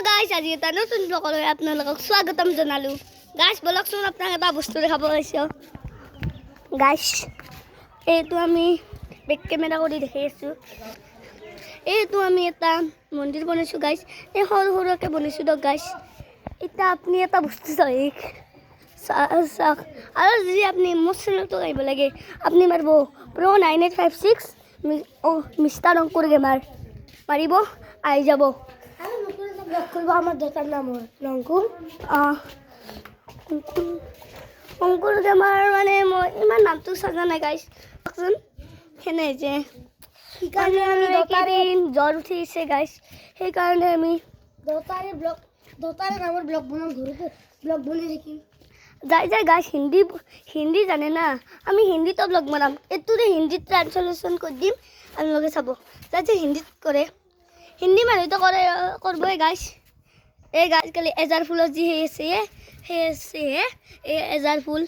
গাইছ আজি এটা নতুন ব্লগলৈ আপোনালোকক স্বাগতম জনালোঁ গাইছ বলকচোন আপোনাক এটা বস্তু দেখাব ওলাইছোঁ গাইছ এইটো আমি বেক কেমেৰা কৰি দেখি আছোঁ এইটো আমি এটা মন্দিৰ বনাইছোঁ গাইছ এই সৰু সৰুকৈ বনাইছোঁ দিয়ক গাইছ এতিয়া আপুনি এটা বস্তু চাওক আৰু যদি আপুনি মোৰ চেনেলটো আহিব লাগে আপুনি মাৰিব Pro9856 মিষ্টাৰ অংকুৰ গেমাৰ মাৰিব আহি যাব আমাৰ দোকান নাম অঙ্কুৰ অংকুৰ গেমাৰ মানে মই ইমান নামটো চাজা নাই গাইছ কওকচোন সেনে যে সেইকাৰণে আমি এইকেইদিন জ্বৰ উঠিছে গাইছ সেইকাৰণে আমি দোতাৰে নামৰ ব্লগ বনাম ঘৰতে ব্লগ বনাই থাকিম যাই গাইছ হিন্দী জানে না আমি হিন্দীতো ব্লগ বনাম এইটোৰে হিন্দীত ট্ৰান্সলেশ্যন কৰি দিম আপোনালোকে চাব যাতে হিন্দীত কৰে হিন্দী মানুহটো কৰিবই গাইছ এই গাছ কালি এজাৰ ফুলৰ যি সেই আছে এই এজাৰ ফুল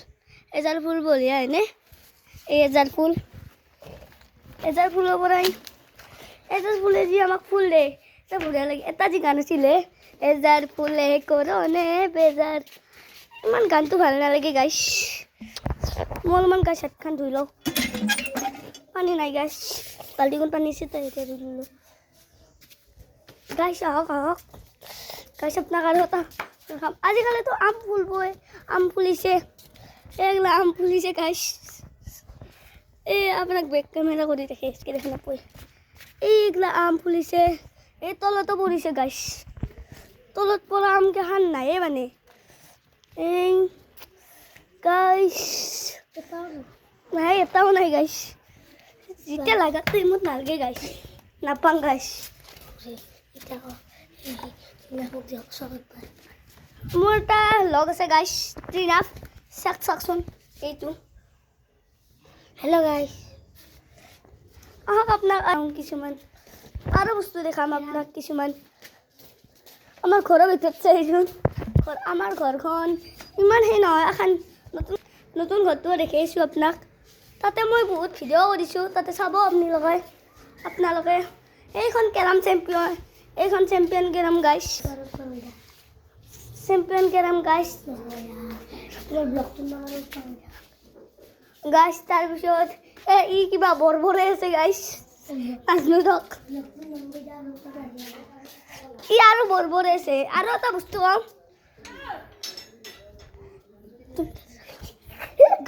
বঢ়িয়া হয়নে এই এজাৰ ফুলৰ পৰাই এজাৰ ফুলে যি আমাক ফুল দিয়ে এটা বঢ়িয়া লাগে এটা যি গান আছিলে এজাৰ ফুলে কৰনে বেজাৰ ইমান গানটো ভাল নালাগে গাইছ মই অলপমান গাছ হাতখন ধুই লওঁ পানী নাই গাইছ বাল্টিখন পানী আছে তাই এতিয়া ধুই লওঁ গাইছ আহক গাইছ আপোনাক আৰু এটা খাম আজিকালিতো আম ফুলিছে এইগিলা আম ফুলিছে গাইছ এই আপোনাক বেক কেমেৰা কৰি দেখে দেখা নাপায় এইগিলা আম ফুলিছে এই তলতো পৰিছে গাইছ তলত পৰা আমকেইখন নায়ে মানে এই গাইছ নাই এটাও নাই গাইছ যেতিয়া লাগা টাইমত নালাগে গাইছ নাপাং গাইছ মোৰ এটা লগ আছে গাইছ ত্ৰিনাফ চাওকচোন এইটো হেল্ল' গাইছ আহক আপোনাক কিছুমান আৰু বস্তু দেখাম আপোনাক কিছুমান আমাৰ ঘৰৰ ভিতৰত চাইছোন আমাৰ ঘৰখন ইমান সেই নহয় এখন নতুন ঘৰটোও দেখাইছোঁ আপোনাক তাতে মই বহুত ভিডিঅ' কৰিছোঁ তাতে চাব আপোনালোকে এইখন কেৰাম চেম্পিয়ন কেৰাম গাইছ গাইছ তাৰপিছত ই কিবা বৰবৰে আছে গাইছ নাজনো ধক ই আৰু বৰবৰে আছে আৰু এটা বস্তু কম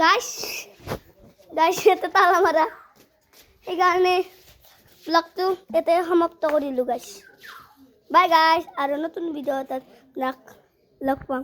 গাইছ ইয়াতে তালা মাৰা সেইকাৰণে ব্লগটো ইয়াতে সমাপ্ত কৰিলোঁ গাইছ বাই গাইছ আৰু নতুন ভিডিঅ' এটাত লগ পাম